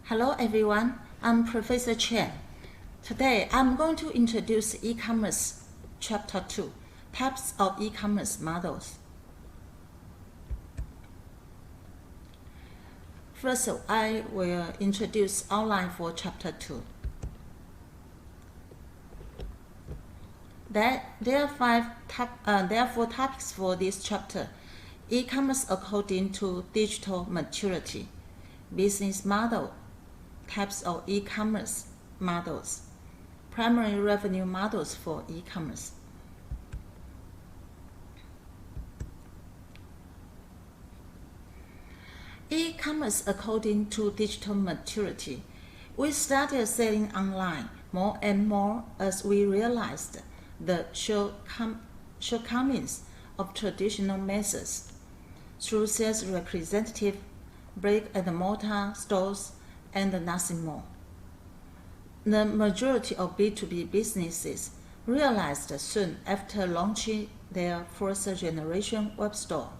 Hello everyone, I'm Professor Chen. Today I'm going to introduce e-commerce Chapter 2, Types of e-commerce models. First, I will introduce outline for Chapter 2. There are 4 topics for this chapter: e-commerce according to digital maturity, business model, types of e-commerce models, primary revenue models for e-commerce. E-commerce according to digital maturity. We started selling online more and more as we realized the shortcomings of traditional methods. Through sales representative, brick-and-mortar stores, and nothing more. The majority of B2B businesses realized soon after launching their first-generation web store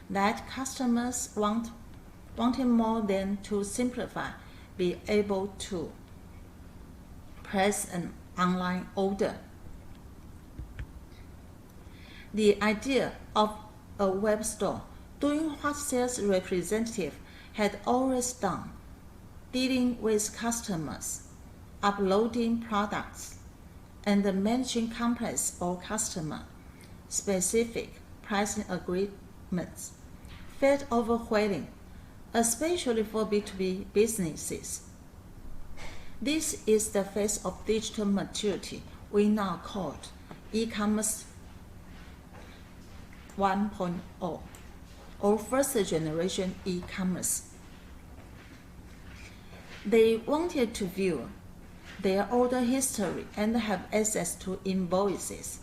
that customers wanted more than to simplify, be able to place an online order. The idea of a web store doing what sales representative had always done, dealing with customers, uploading products, and managing complex or customer-specific pricing agreements, felt overwhelming, especially for B2B businesses. This is the phase of digital maturity we now call e-commerce 1.0, or first-generation e-commerce. They wanted to view their order history and have access to invoices.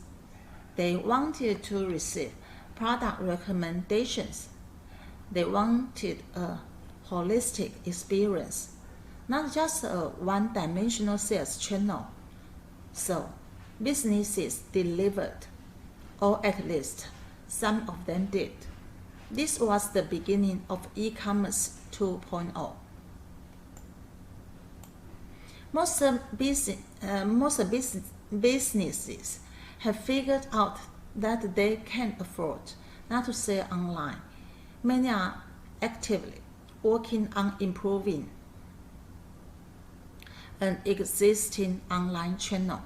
They wanted to receive product recommendations. They wanted a holistic experience, not just a one-dimensional sales channel. So, businesses delivered, or at least some of them did. This was the beginning of e-commerce 2.0. Most businesses have figured out that they can't afford not to sell online. Many are actively working on improving an existing online channel.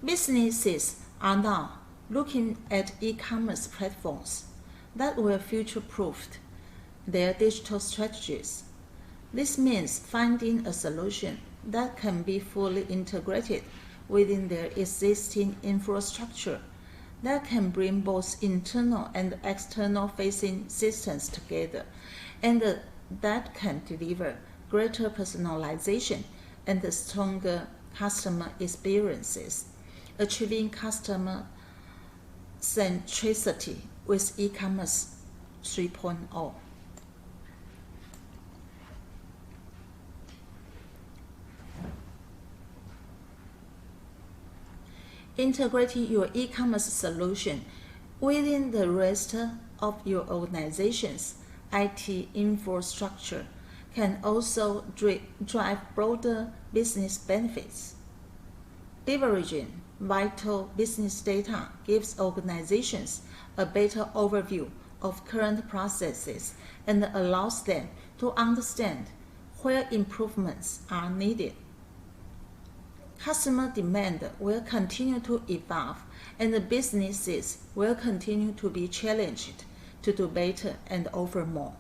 Businesses are now looking at e-commerce platforms that will future-proof their digital strategies. This means finding a solution that can be fully integrated within their existing infrastructure, that can bring both internal and external facing systems together, and that can deliver greater personalization and stronger customer experiences, achieving customer centricity with e-commerce 3.0. Integrating your e-commerce solution within the rest of your organization's IT infrastructure can also drive broader business benefits. Leveraging vital business data gives organizations a better overview of current processes and allows them to understand where improvements are needed. Customer demand will continue to evolve, and the businesses will continue to be challenged to do better and offer more.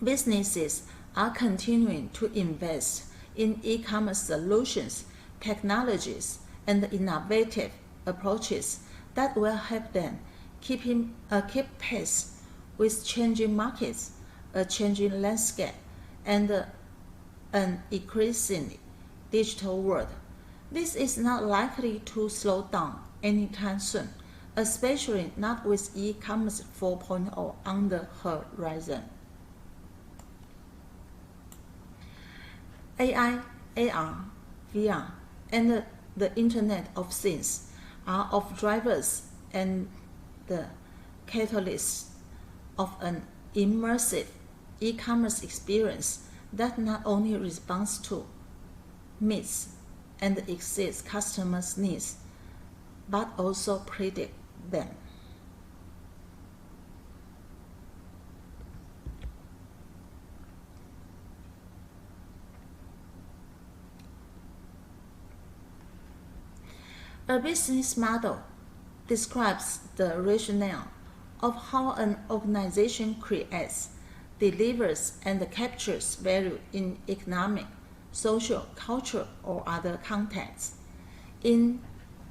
Businesses are continuing to invest in e-commerce solutions, technologies, and innovative approaches that will help them keep pace with changing markets, a changing landscape, and an increasingly digital world. This is not likely to slow down anytime soon, especially not with e-commerce 4.0 on the horizon. AI, AR, VR, and the Internet of Things are of drivers and the catalysts of an immersive e-commerce experience that not only responds to, meets, and exceeds customers' needs, but also predicts them. A business model describes the rationale of how an organization creates, delivers, and captures value in economic, social, cultural, or other contexts. In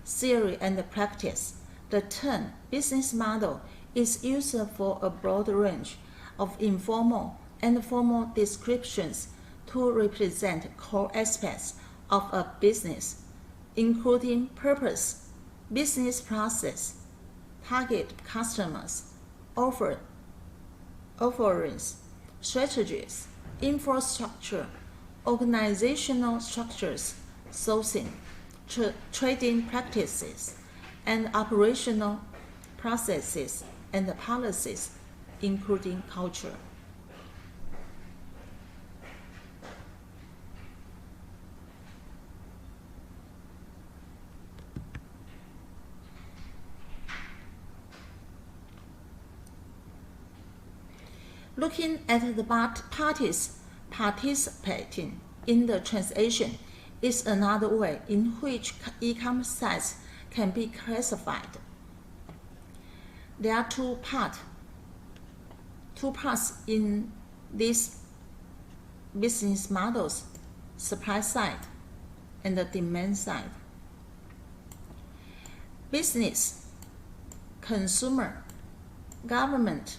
theory and practice, the term business model is used for a broad range of informal and formal descriptions to represent core aspects of a business, including purpose, business process, target customers, offerings, strategies, infrastructure, organizational structures, sourcing, trading practices, and operational processes and policies, including culture. Looking at the parties participating in the transaction is another way in which e-commerce sites can be classified. There are two parts in these business models: supply side and the demand side. Business, consumer, government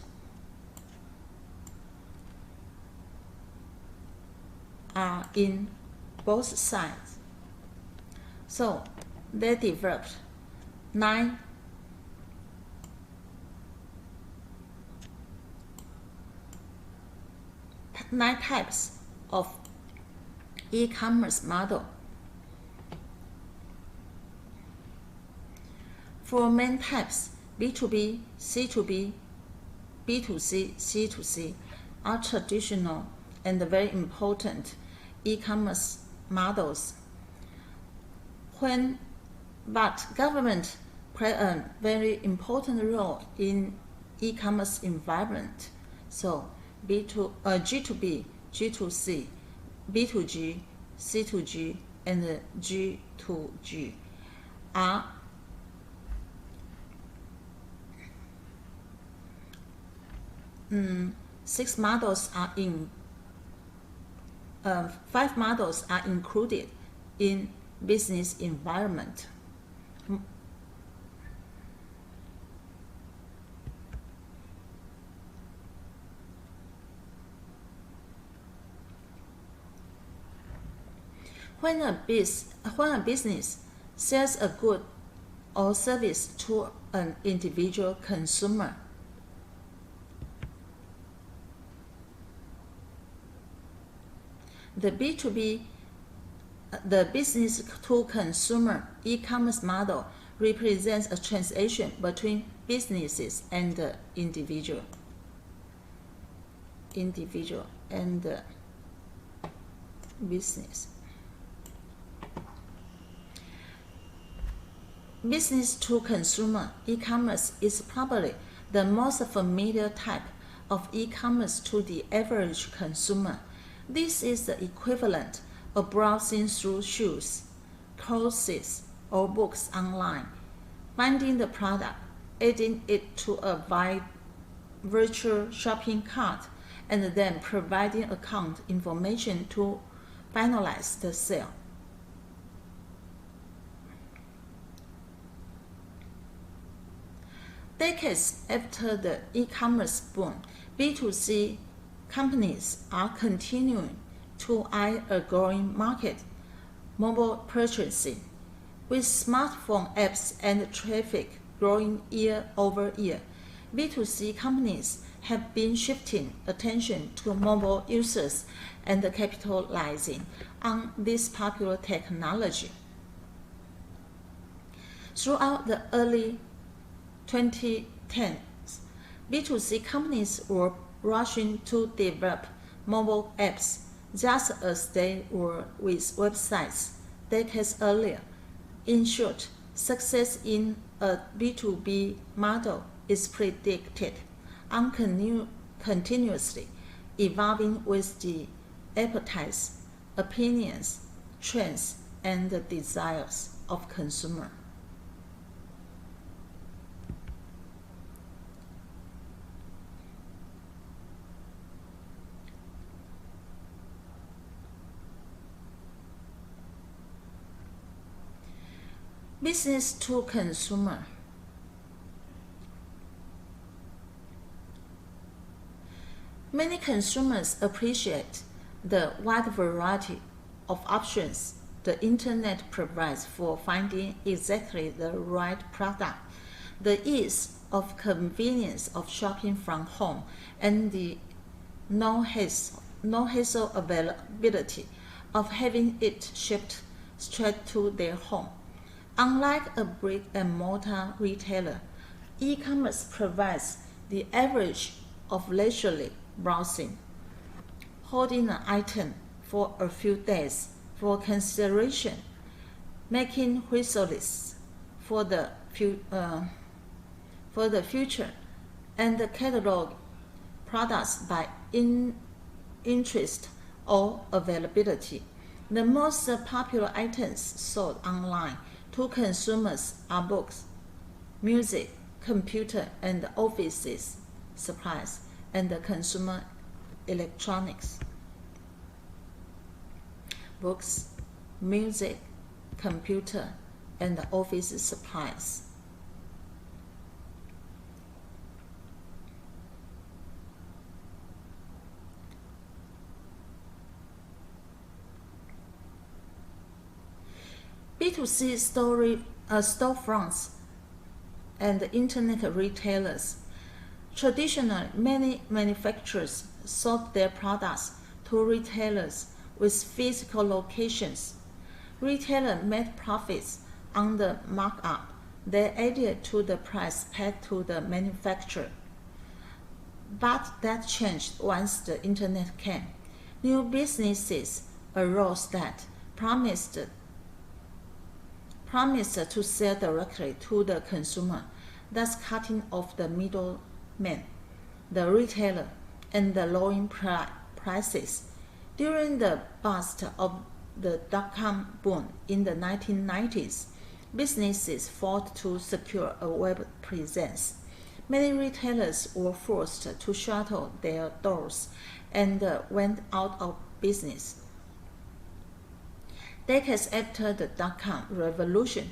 are in both sides. So they developed nine types of e-commerce model. For main types, B2B, C2B, B2C, C2C are traditional and very important e-commerce models. But government play a very important role in e-commerce environment. So G2B, G2C, B2G, C2G, and G2G are five models are included in business environment. When a business sells a good or service to an individual consumer, the B2B, the business to consumer e-commerce model represents a transaction between businesses and individual and business. Business to consumer e-commerce is probably the most familiar type of e-commerce to the average consumer. This is the equivalent of browsing through shoes, clothes, or books online, finding the product, adding it to a virtual shopping cart, and then providing account information to finalize the sale. Decades after the e-commerce boom, B2C companies are continuing to eye a growing market, mobile purchasing, with smartphone apps and traffic growing year over year. B2C companies have been shifting attention to mobile users and capitalizing on this popular technology. Throughout the early 2010s, B2C companies were rushing to develop mobile apps just as they were with websites decades earlier. In short, success in a B2B model is predicted on continuously evolving with the appetites, opinions, trends, and the desires of consumers. Business to consumer. Many consumers appreciate the wide variety of options the internet provides for finding exactly the right product, the ease of convenience of shopping from home, and the no-hassle availability of having it shipped straight to their home. Unlike a brick-and-mortar retailer, e-commerce provides the average of leisurely browsing, holding an item for a few days for consideration, making wish lists for the future, and catalog products by interest or availability. The most popular items sold online to consumers are books, music, computer and office supplies, and consumer electronics. Books, music, computer, and office supplies. B2C storefronts and internet retailers. Traditionally, many manufacturers sold their products to retailers with physical locations. Retailers made profits on the markup they added to the price paid to the manufacturer. But that changed once the internet came. New businesses arose that promised to sell directly to the consumer, thus cutting off the middleman, the retailer, and the lowering prices. During the bust of the dot-com boom in the 1990s, businesses fought to secure a web presence. Many retailers were forced to shutter their doors and went out of business. Decades after the dot-com revolution,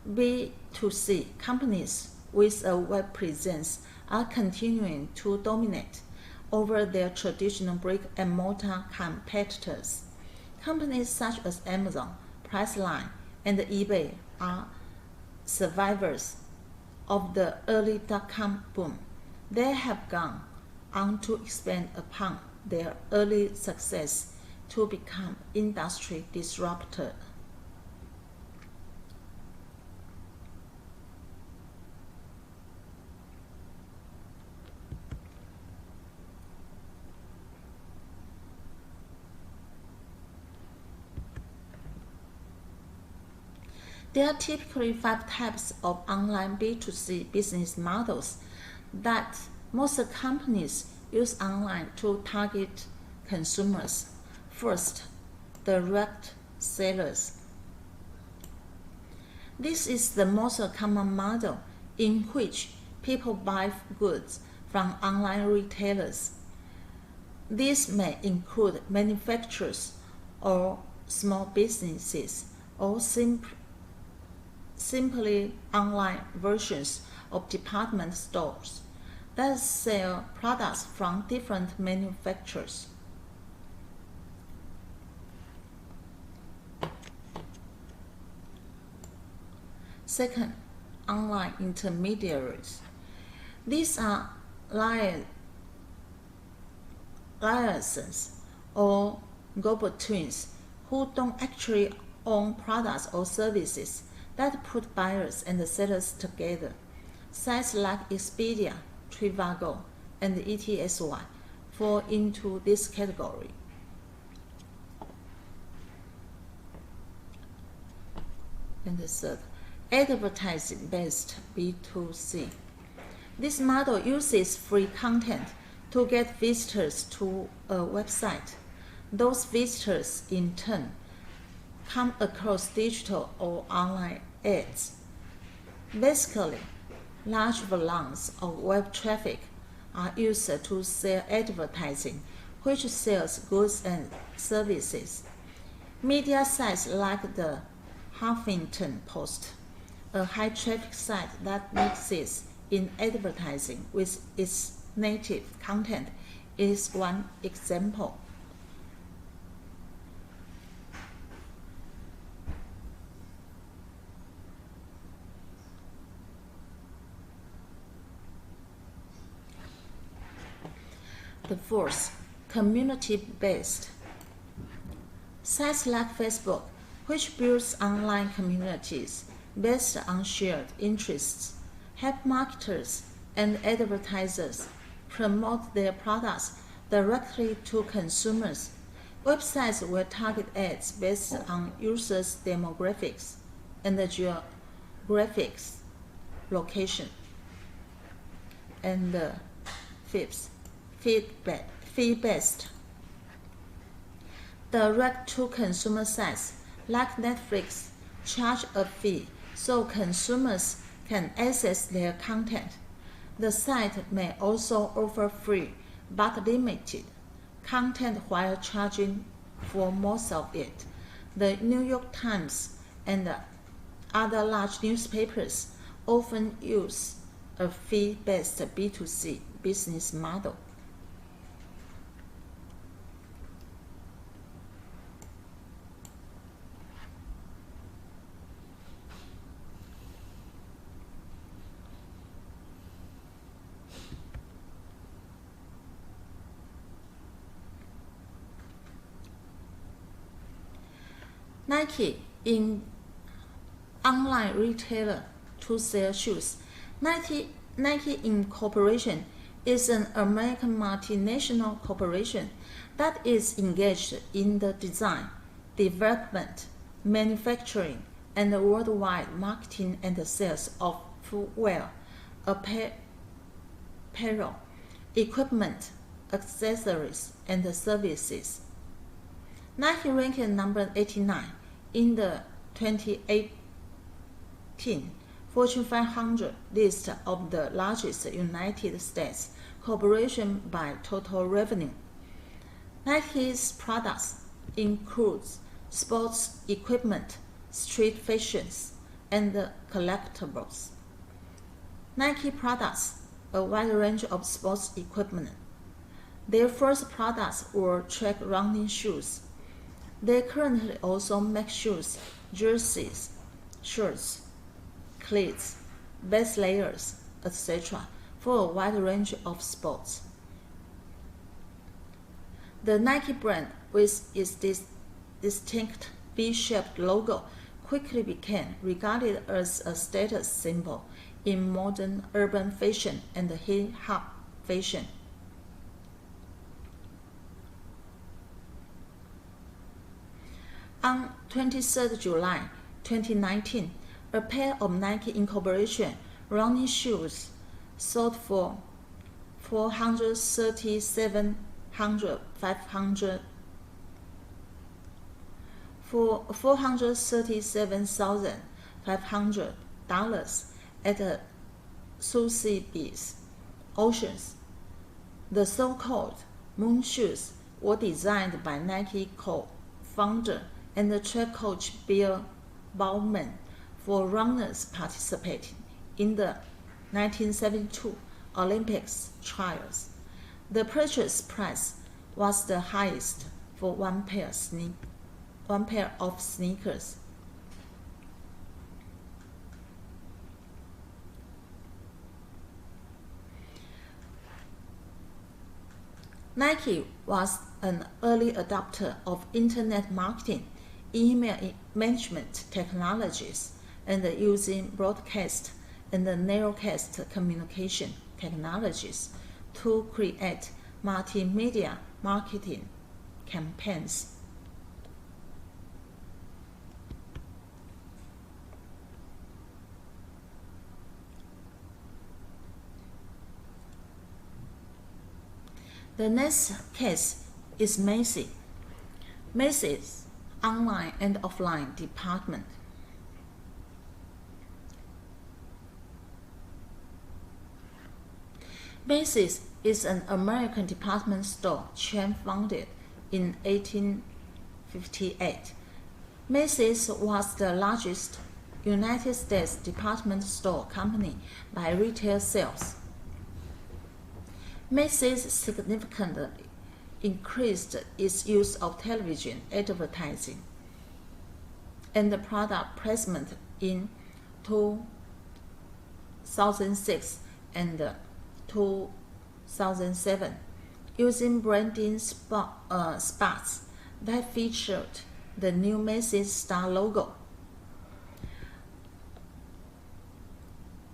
B2C companies with a web presence are continuing to dominate over their traditional brick-and-mortar competitors. Companies such as Amazon, Priceline, and eBay are survivors of the early dot-com boom. They have gone on to expand upon their early success to become industry disruptors. There are typically 5 types of online B2C business models that most companies use online to target consumers. First, direct sellers. This is the most common model in which people buy goods from online retailers. These may include manufacturers or small businesses or simply online versions of department stores that sell products from different manufacturers. Second, online intermediaries. These are liaisons or go-betweens who don't actually own products or services that put buyers and sellers together. Sites like Expedia, Trivago, and ETSY fall into this category. And the third, advertising-based B2C. This model uses free content to get visitors to a website. Those visitors, in turn, come across digital or online ads. Basically, large volumes of web traffic are used to sell advertising, which sells goods and services. Media sites like the Huffington Post, a high-traffic site that mixes in advertising with its native content, is one example. The fourth, community-based. Sites like Facebook, which builds online communities based on shared interests, help marketers and advertisers promote their products directly to consumers. Websites will target ads based on users' demographics and the geographics, location. And fifth, fee-based. Direct-to-consumer sites like Netflix charge a fee so consumers can access their content. The site may also offer free but limited content while charging for most of it. The New York Times and other large newspapers often use a fee-based B2C business model. Nike in online retailer to sell shoes. Nike Incorporation is an American multinational corporation that is engaged in the design, development, manufacturing, and worldwide marketing and sales of footwear, apparel, equipment, accessories, and services. Nike ranked number 89 in the 2018 Fortune 500 list of the largest United States corporations by total revenue. Nike's products include sports equipment, street fashions, and collectibles. Nike products a wide range of sports equipment. Their first products were track running shoes. They currently also make shoes, jerseys, shirts, cleats, base layers, etc. for a wide range of sports. The Nike brand, with its distinct V-shaped logo, quickly became regarded as a status symbol in modern urban fashion and hip-hop fashion. On 23 July 2019, a pair of Nike Incorporation running shoes sold for $437,500 at Sotheby's auctions. The so-called moon shoes were designed by Nike co-founder and track coach Bill Bauman for runners participating in the 1972 Olympics trials. The purchase price was the highest for one pair of sneakers. Nike was an early adopter of internet marketing, email management technologies, and using broadcast and narrowcast communication technologies to create multimedia marketing campaigns. The next case is Macy's. Macy's online and offline department. Macy's is an American department store chain founded in 1858. Macy's was the largest United States department store company by retail sales. Macy's significantly increased its use of television advertising and product placement in 2006 and 2007, using branding spots that featured the new Macy's Star logo.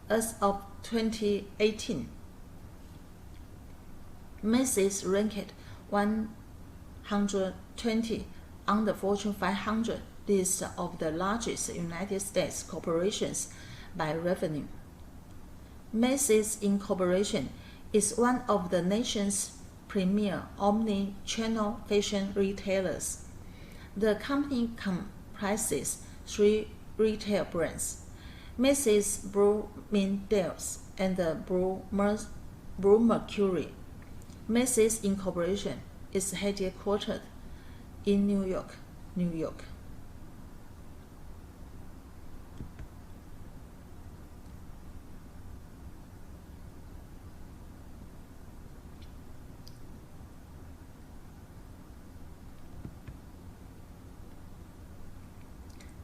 As of 2018, Macy's ranked 120 on the Fortune 500 list of the largest United States corporations by revenue. Macy's Incorporation is one of the nation's premier omni-channel fashion retailers. The company comprises 3 retail brands: Macy's Bloomingdale's and Blue Mercury. Macy's Incorporation is headquartered in New York, New York.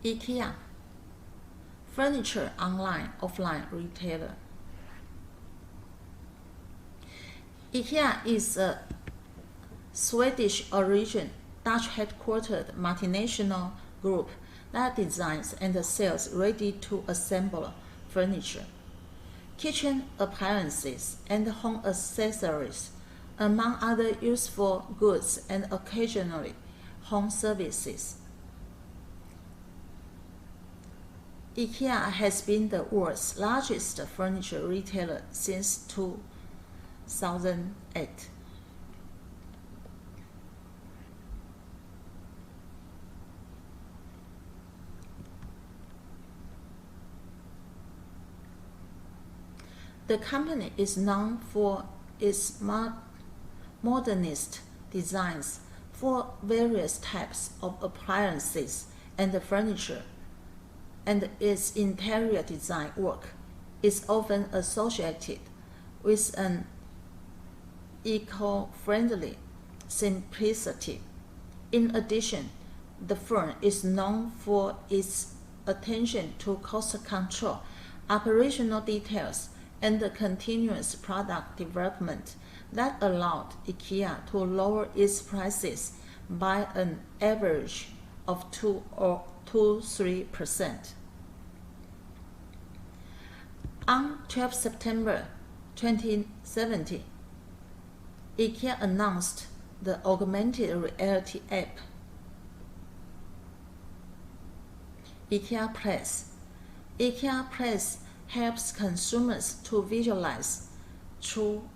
IKEA, furniture online/offline retailer. IKEA is a Swedish origin, Dutch headquartered multinational group that designs and sells ready-to-assemble furniture, kitchen appliances, and home accessories, among other useful goods, and occasionally home services. IKEA has been the world's largest furniture retailer since 2008. The company is known for its modernist designs for various types of appliances and furniture, and its interior design work is often associated with an eco-friendly simplicity. In addition, the firm is known for its attention to cost control, operational details, and the continuous product development that allowed IKEA to lower its prices by an average of 2-3%. On 12 September 2017, IKEA announced the augmented reality app, IKEA Place. IKEA Place helps consumers to visualize to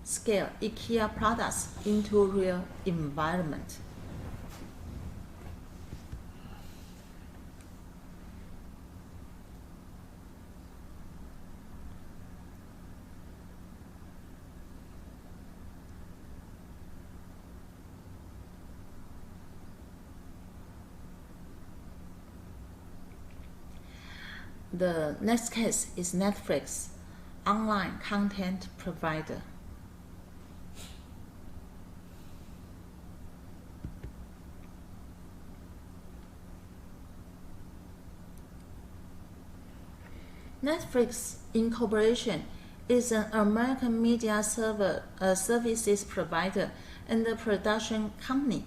scale IKEA products into real environment. The next case is Netflix, online content provider. Netflix Incorporation is an American media services provider and production company.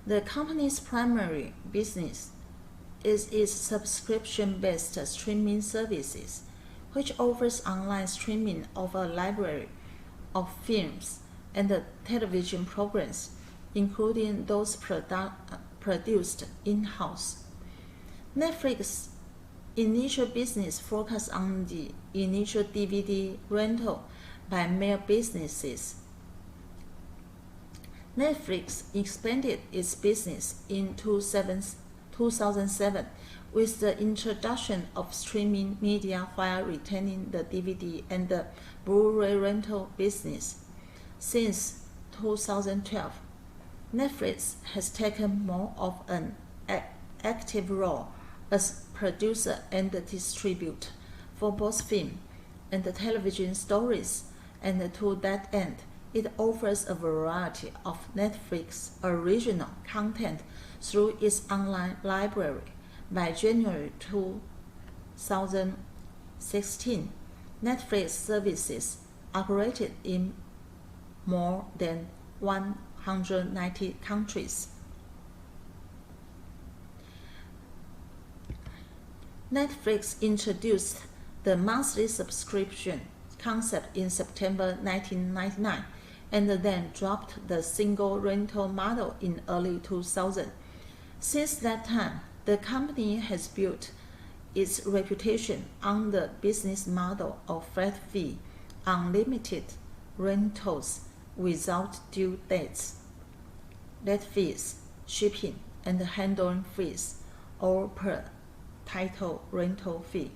The company's primary business is its subscription-based streaming services, which offers online streaming of a library of films and television programs, including those produced in-house. Netflix's initial business focused on the initial DVD rental by mail businesses. Netflix expanded its business in 2007 with the introduction of streaming media while retaining the DVD and the Blu-ray rental business. Since 2012, Netflix has taken more of an active role as producer and distributor for both film and television stories, and to that end, it offers a variety of Netflix original content through its online library. By January 2016, Netflix services operated in more than 190 countries. Netflix introduced the monthly subscription concept in September 1999 and then dropped the single rental model in early 2000. Since that time, the company has built its reputation on the business model of flat fee, unlimited rentals without due dates, late fees, shipping, and handling fees, all per title rental fee.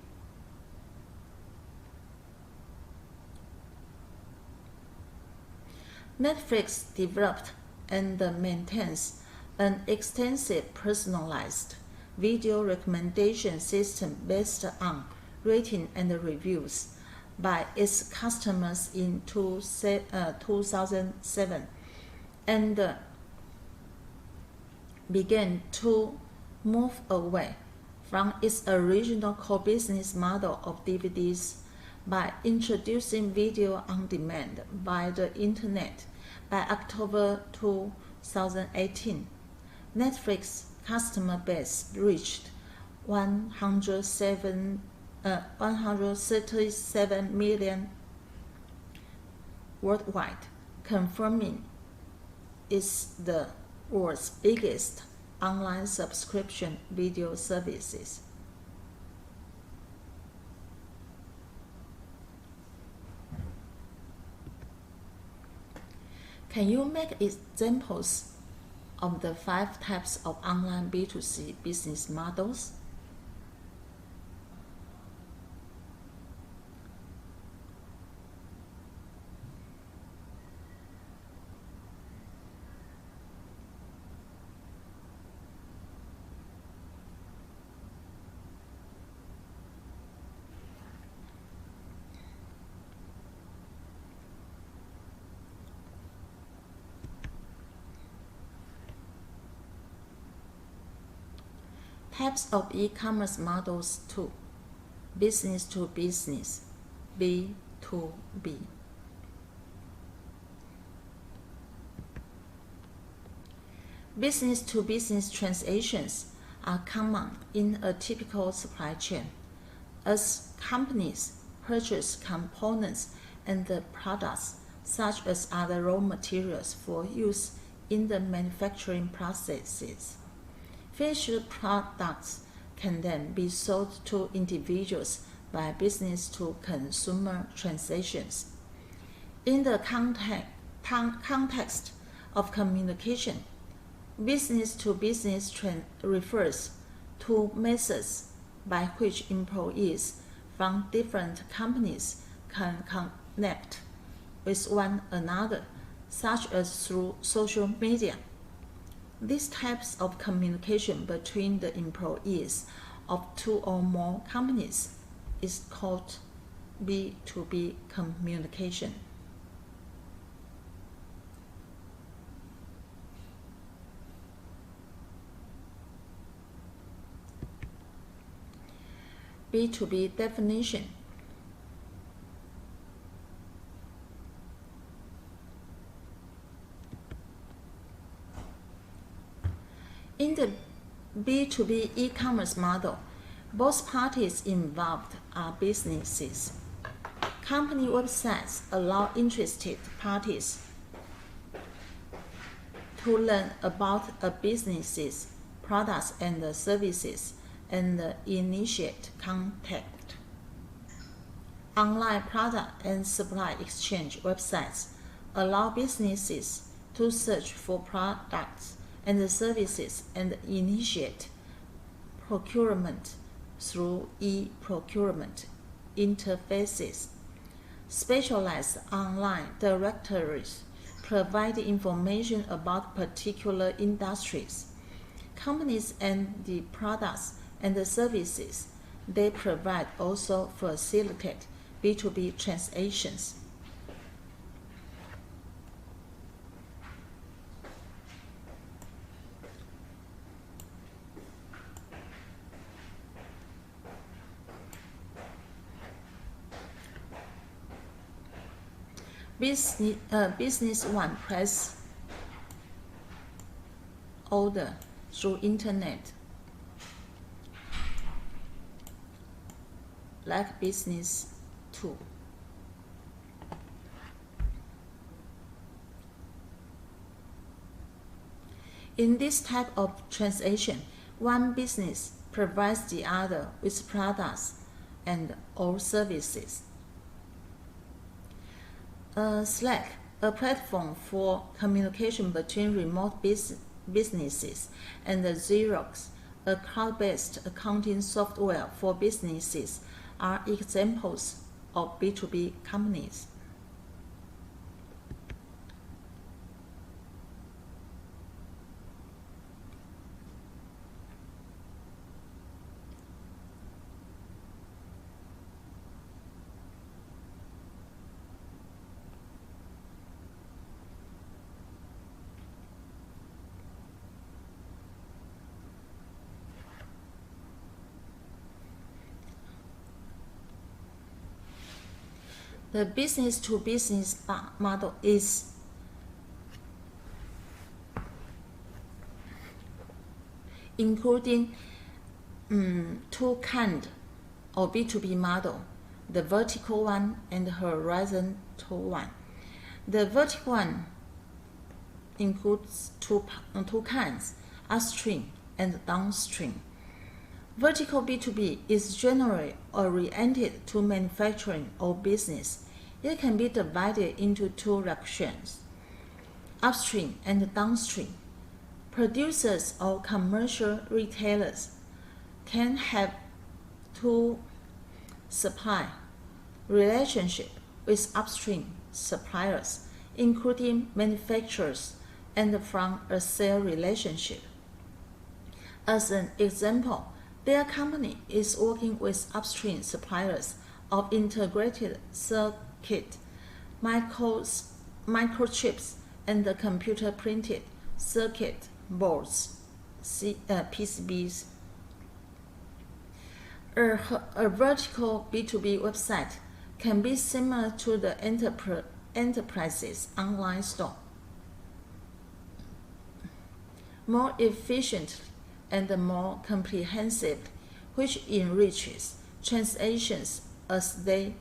Netflix developed and maintains an extensive personalized video recommendation system based on rating and reviews by its customers in 2007 and began to move away from its original core business model of DVDs by introducing video on demand by the internet. By October 2018, Netflix customer base reached 137 million worldwide, confirming it's the world's biggest online subscription video services. Can you make examples of the 5 types of online B2C business models? Types of e-commerce models 2. Business to business, B2B. Business to business transactions are common in a typical supply chain, as companies purchase components and products such as other raw materials for use in the manufacturing processes. Finished products can then be sold to individuals by business-to-consumer transactions. In the context of communication, business-to-business refers to methods by which employees from different companies can connect with one another, such as through social media. These types of communication between the employees of 2 or more companies is called B2B communication. B2B definition. In the B2B e-commerce model. Both parties involved are businesses. Company websites allow interested parties to learn about a business's products and services and initiate contact. Online product and supply exchange websites allow businesses to search for products and services and initiate procurement through e-procurement interfaces. Specialized online directories provide information about particular industries, companies, and the products and the services they provide also facilitate B2B transactions. Business one place order through internet, like business two. In this type of transaction, one business provides the other with products and or services. Slack, a platform for communication between remote businesses, and Xerox, a cloud-based accounting software for businesses, are examples of B2B companies. The business-to-business model is including two kinds of B2B model, the vertical one and the horizontal one. The vertical one includes two kinds, upstream and downstream. Vertical B2B is generally oriented to manufacturing or business. It can be divided into two directions, upstream and downstream. Producers or commercial retailers can have two supply relationship with upstream suppliers, including manufacturers, and from a sale relationship. As an example, their company is working with upstream suppliers of integrated circuit, microchips, and computer-printed circuit boards, PCBs. A vertical B2B website can be similar to the enterprise's online store, more efficient and more comprehensive, which enriches transactions as they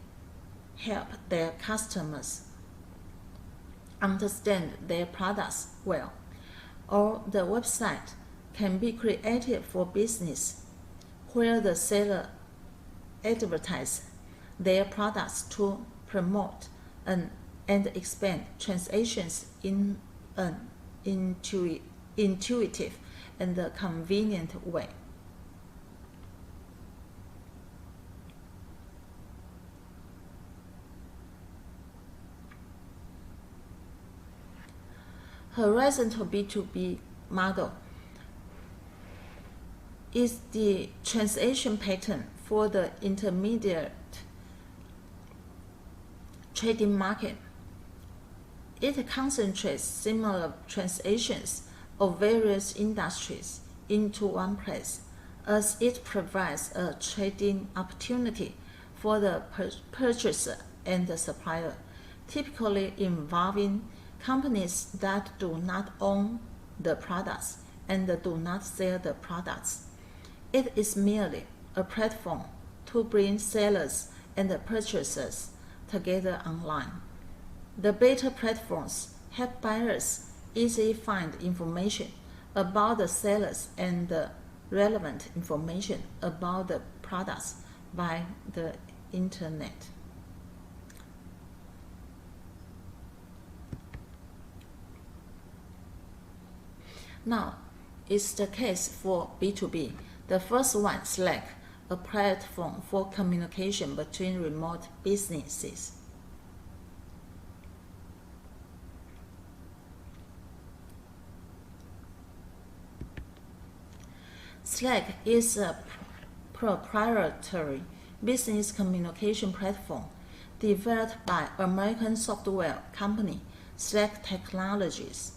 help their customers understand their products well. Or the website can be created for business, where the seller advertises their products to promote and expand transactions in an intuitive and a convenient way. Horizontal B2B model is the transaction pattern for the intermediate trading market. It concentrates similar transactions of various industries into one place, as it provides a trading opportunity for the purchaser and the supplier, typically involving companies that do not own the products and do not sell the products. It is merely a platform to bring sellers and purchasers together online. The beta platforms help buyers easily find information about the sellers and relevant information about the products by the internet. Now, it's the case for B2B. The first one, Slack, a platform for communication between remote businesses. Slack is a proprietary business communication platform developed by American software company Slack Technologies.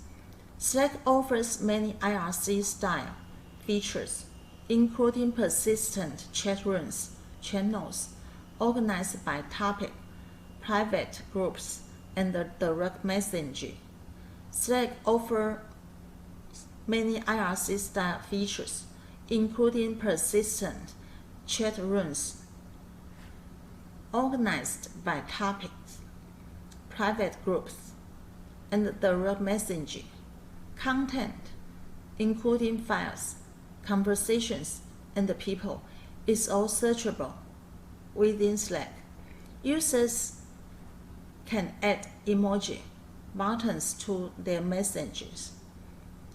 Slack offers many IRC-style features, including persistent chat rooms, channels organized by topic, private groups, and direct messaging. Slack offers many IRC-style features, including persistent chat rooms organized by topics, private groups, and direct messaging. Content, including files, conversations, and people, is all searchable within Slack. Users can add emoji buttons to their messages,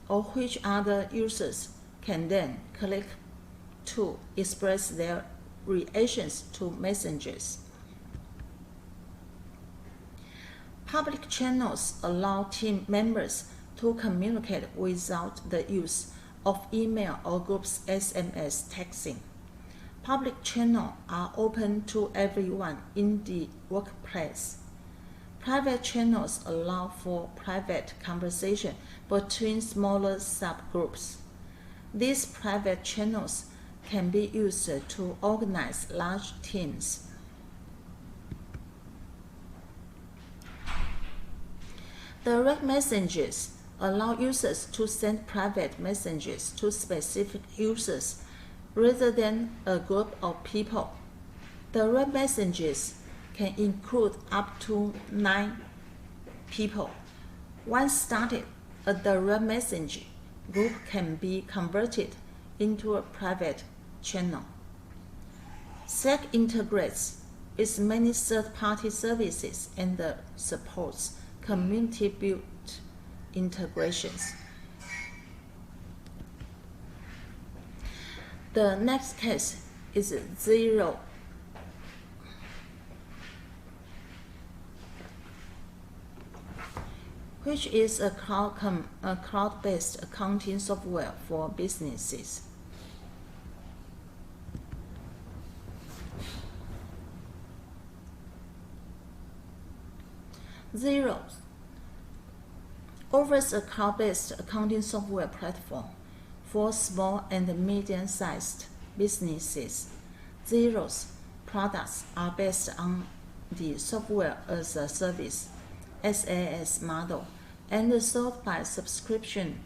or which other users can then click to express their reactions to messages. Public channels allow team members to communicate without the use of email or groups SMS texting. Public channels are open to everyone in the workplace. Private channels allow for private conversation between smaller subgroups. These private channels can be used to organize large teams. Direct messages allow users to send private messages to specific users rather than a group of people. Direct messages can include up to 9 people. Once started, a direct message group can be converted into a private channel. Slack integrates with many third-party services and supports community-built integrations. The next case is Xero. Which is a cloud-based accounting software for businesses. Xero offers a cloud-based accounting software platform for small and medium-sized businesses. Xero's products are based on the software as a service (SaaS) model and sold by subscription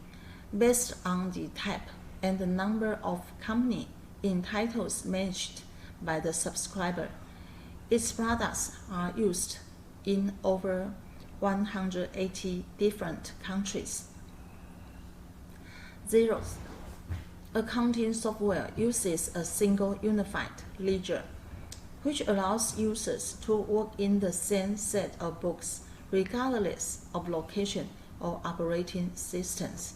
based on the type and the number of company in titles managed by the subscriber. Its products are used in over 180 different countries. Xero's accounting software uses a single unified ledger, which allows users to work in the same set of books regardless of location or operating systems.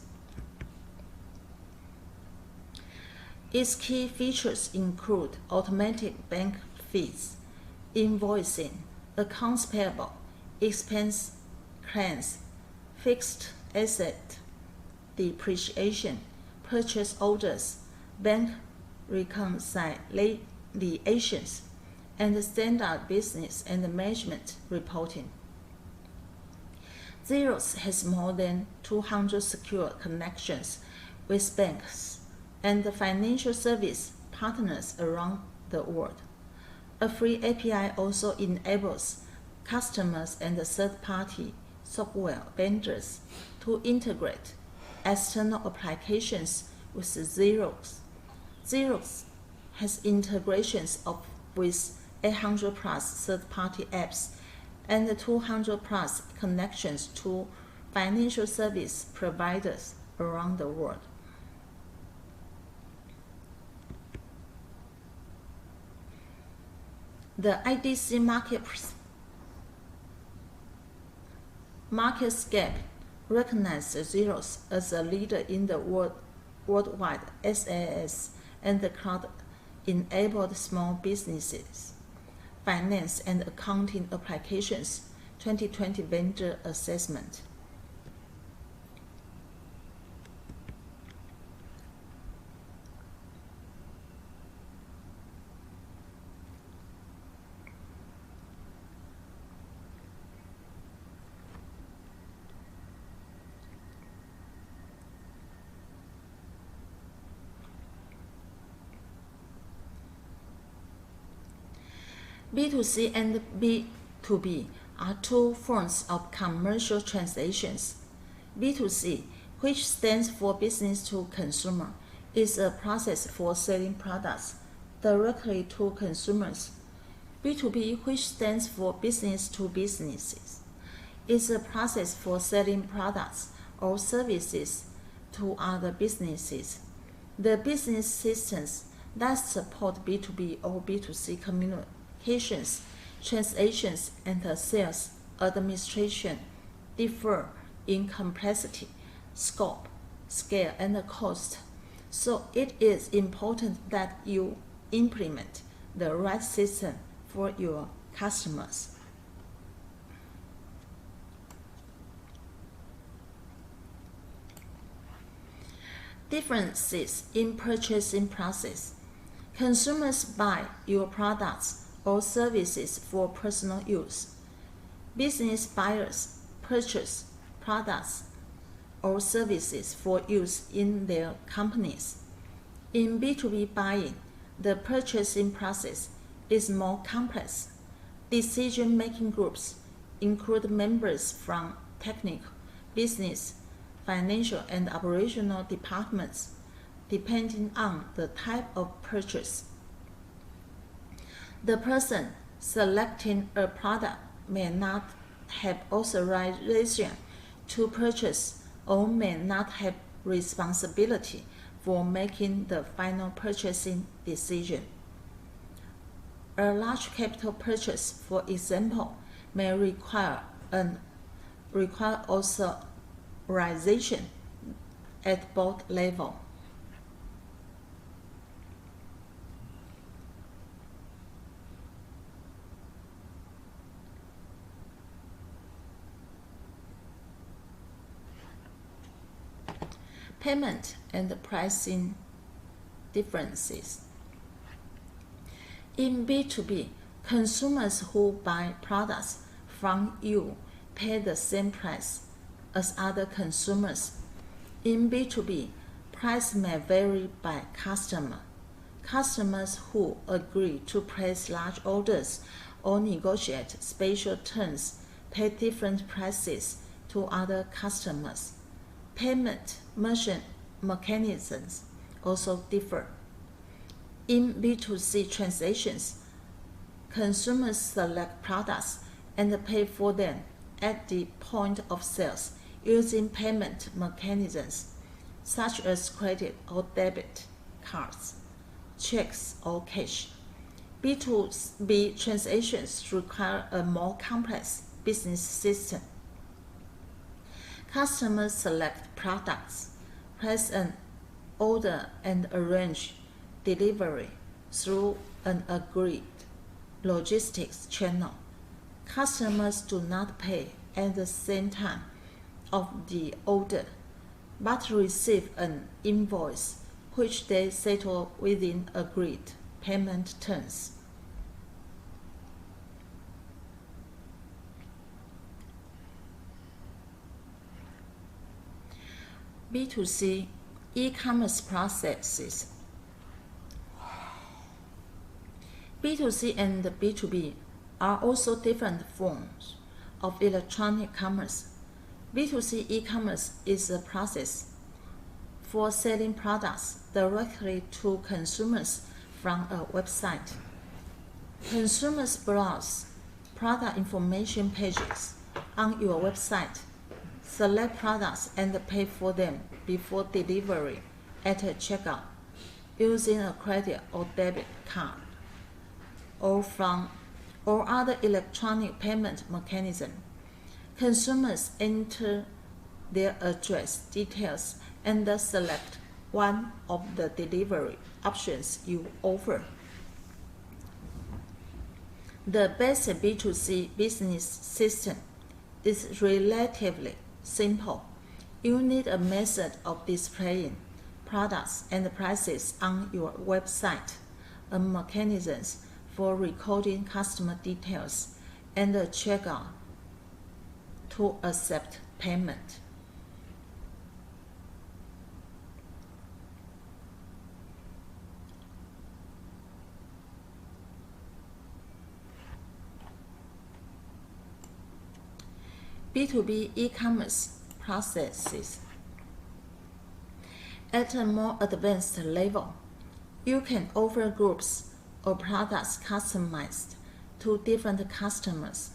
Its key features include automatic bank fees, invoicing, accounts payable, expense claims, fixed asset depreciation, purchase orders, bank reconciliations, and standard business and management reporting. Xero has more than 200 secure connections with banks and financial service partners around the world. A free API also enables customers and third-party software vendors to integrate external applications with Xerox. Xerox has integrations with 800 plus third-party apps and 200 plus connections to financial service providers around the world. The IDC MarketScape recognizes Xerox as a leader in the worldwide SaaS and cloud-enabled small businesses, finance and accounting applications 2020 vendor assessment. B2C and B2B are two forms of commercial transactions. B2C, which stands for business to consumer, is a process for selling products directly to consumers. B2B, which stands for business to businesses, is a process for selling products or services to other businesses. The business systems that support B2B or B2C communications, transactions, and sales administration differ in complexity, scope, scale, and cost. So it is important that you implement the right system for your customers. Differences in purchasing process. Consumers buy your products or services for personal use. Business buyers purchase products or services for use in their companies. In B2B buying, the purchasing process is more complex. Decision-making groups include members from technical, business, financial, and operational departments, depending on the type of purchase. The person selecting a product may not have authorization to purchase or may not have responsibility for making the final purchasing decision. A large capital purchase, for example, may require authorization at board level. Payment and pricing differences. In B2B, consumers who buy products from you pay the same price as other consumers. In B2B, price may vary by customer. Customers who agree to place large orders or negotiate special terms pay different prices to other customers. Payment mechanisms also differ. In B2C transactions, consumers select products and pay for them at the point of sales using payment mechanisms such as credit or debit cards, checks, or cash. B2B transactions require a more complex business system. Customers select products, place an order, and arrange delivery through an agreed logistics channel. Customers do not pay at the same time of the order, but receive an invoice which they settle within agreed payment terms. B2C e-commerce processes. B2C and B2B are also different forms of electronic commerce. B2C e-commerce is a process for selling products directly to consumers from a website. Consumers browse product information pages on your website, select products and pay for them before delivery at a checkout using a credit or debit card or other electronic payment mechanism. Consumers enter their address details and select one of the delivery options you offer. The basic B2C business system is relatively simple. You need a method of displaying products and prices on your website, a mechanism for recording customer details, and a checkout to accept payment. B2B e-commerce processes. At a more advanced level, you can offer groups or products customized to different customers.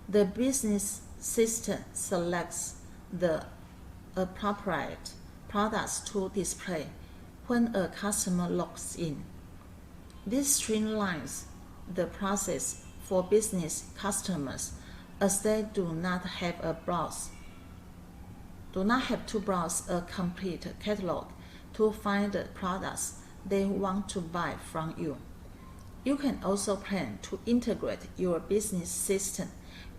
The business system selects the appropriate products to display when a customer logs in. This streamlines the process for business customers as they do not have to browse a complete catalog to find the products they want to buy from you. You can also plan to integrate your business system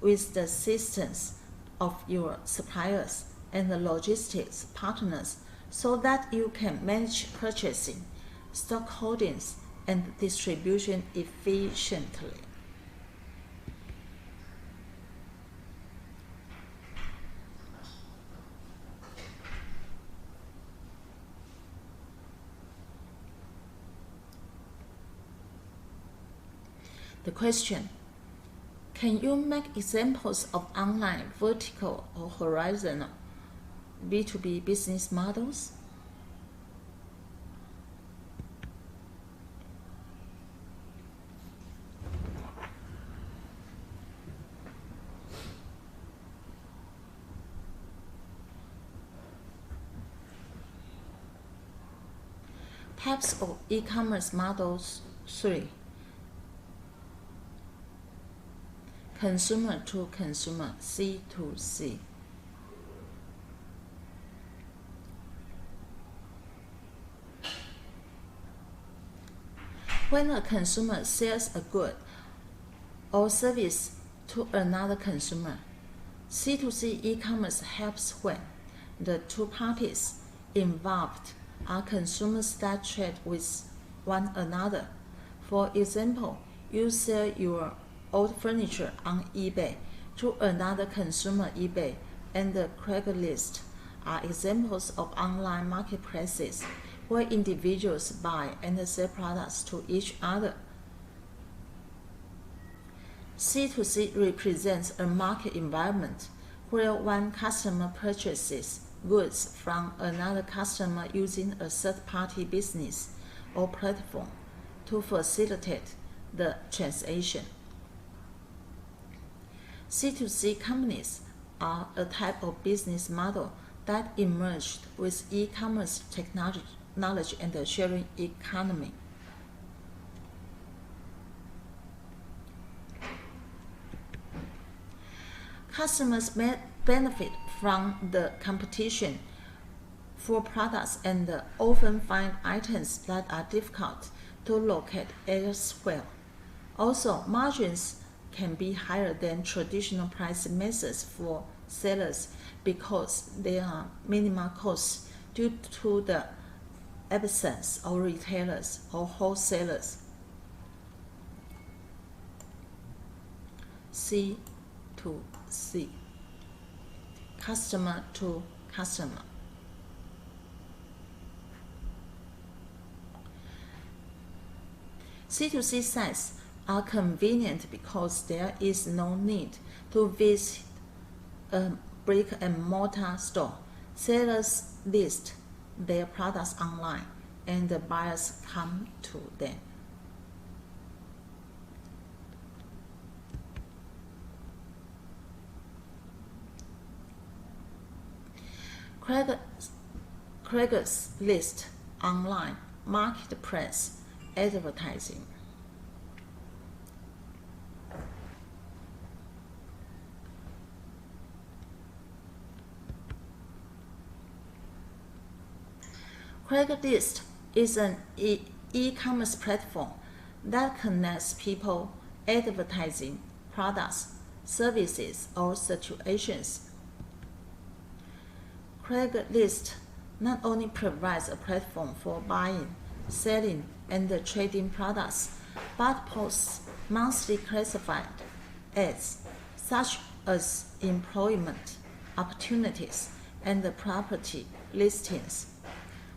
with the systems of your suppliers and the logistics partners so that you can manage purchasing, stock holdings, and distribution efficiently. The question: can you make examples of online vertical or horizontal B2B business models? Types of e-commerce models 3. Consumer to consumer, C2C. When a consumer sells a good or service to another consumer, C2C e-commerce helps when the two parties involved are consumers that trade with one another. For example, you sell your old furniture on eBay to another consumer. eBay and Craigslist are examples of online marketplaces where individuals buy and sell products to each other. C2C represents a market environment where one customer purchases goods from another customer using a third-party business or platform to facilitate the transaction. C2C companies are a type of business model that emerged with e-commerce technology, knowledge, and the sharing economy. Customers may benefit from the competition for products and often find items that are difficult to locate elsewhere. Also, margins can be higher than traditional price methods for sellers because there are minimal costs due to the absence of retailers or wholesalers. C to C. Customer to customer. C2C sites are convenient because there is no need to visit a brick-and-mortar store. Sellers list their products online and the buyers come to them. Craigslist online marketplace advertising. Craigslist is an e-commerce platform that connects people advertising products, services, or situations. Craigslist not only provides a platform for buying, selling, and trading products, but posts monthly classified ads such as employment opportunities and property listings.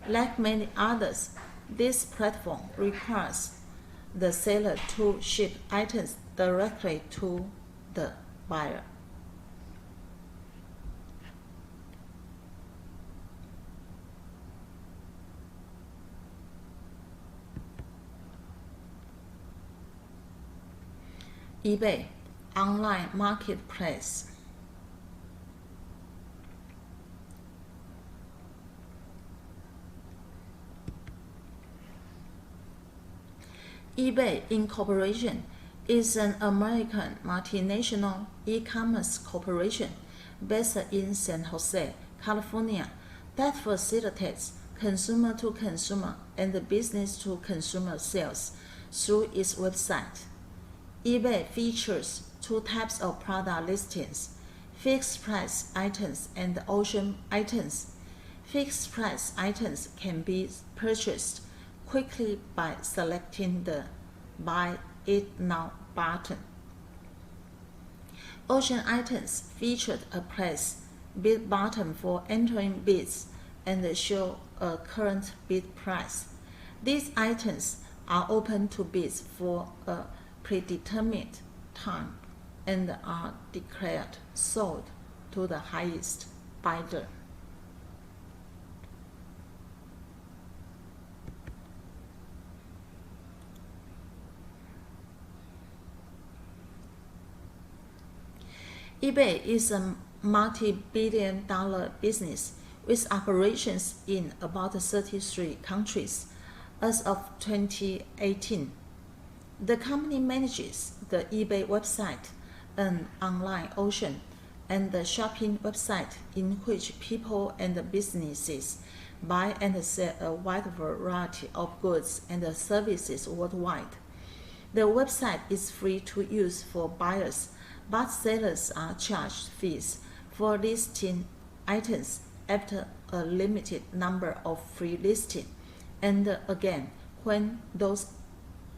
Like many others, this platform requires the seller to ship items directly to the buyer. eBay online marketplace. eBay Incorporation is an American multinational e-commerce corporation based in San Jose, California, that facilitates consumer-to-consumer and business-to-consumer sales through its website. eBay features two types of product listings: fixed price items and auction items. Fixed price items can be purchased quickly by selecting the Buy It Now button. Auction items featured a place bid button for entering bids and show a current bid price. These items are open to bids for a predetermined time and are declared sold to the highest bidder. eBay is a multi-billion-dollar business with operations in about 33 countries. As of 2018, the company manages the eBay website, an online auction, and the shopping website in which people and businesses buy and sell a wide variety of goods and services worldwide. The website is free to use for buyers, but sellers are charged fees for listing items after a limited number of free listings, and again when those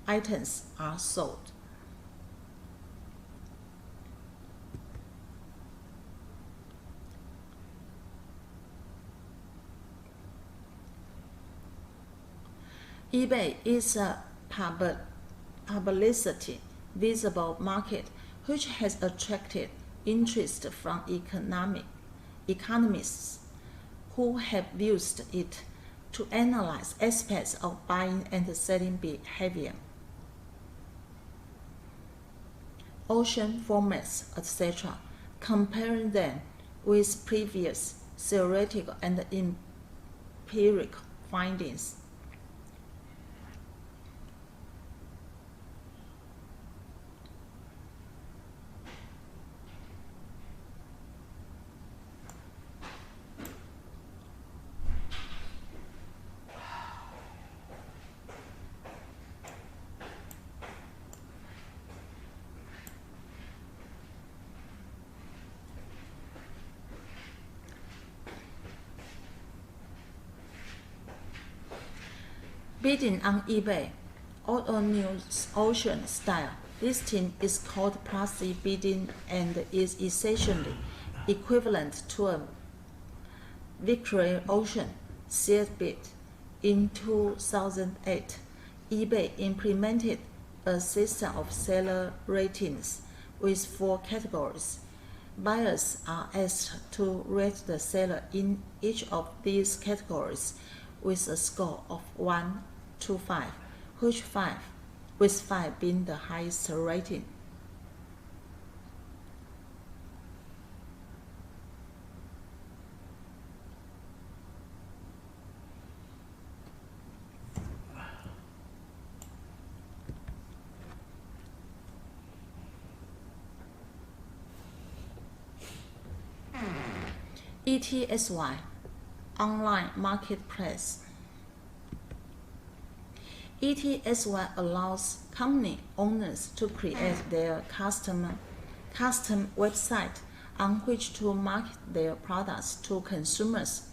items are sold. eBay is a publicity visible market which has attracted interest from economists who have used it to analyze aspects of buying and selling behavior, auction formats, etc., comparing them with previous theoretical and empirical findings. Bidding on eBay, or a new auction style listing, is called plus bidding and is essentially equivalent to a victory auction sealed bid. In 2008, eBay implemented a system of seller ratings with 4 categories: Buyers are asked to rate the seller in each of these categories with a score of 1 to 5, with 5 being the highest rating. ETSY, Online Marketplace. ETSY allows company owners to create their custom website on which to market their products to consumers.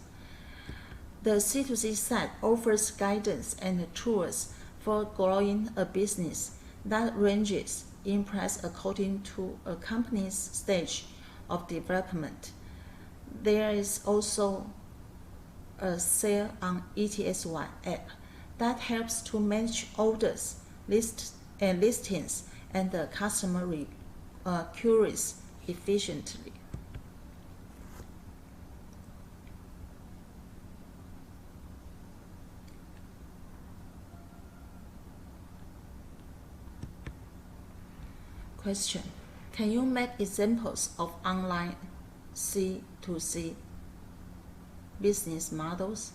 The C2C site offers guidance and tools for growing a business that ranges in price according to a company's stage of development. There is also a sale on ETSY app that helps to manage orders, listings, and customer queries efficiently. Question: can you make examples of online C2C business models?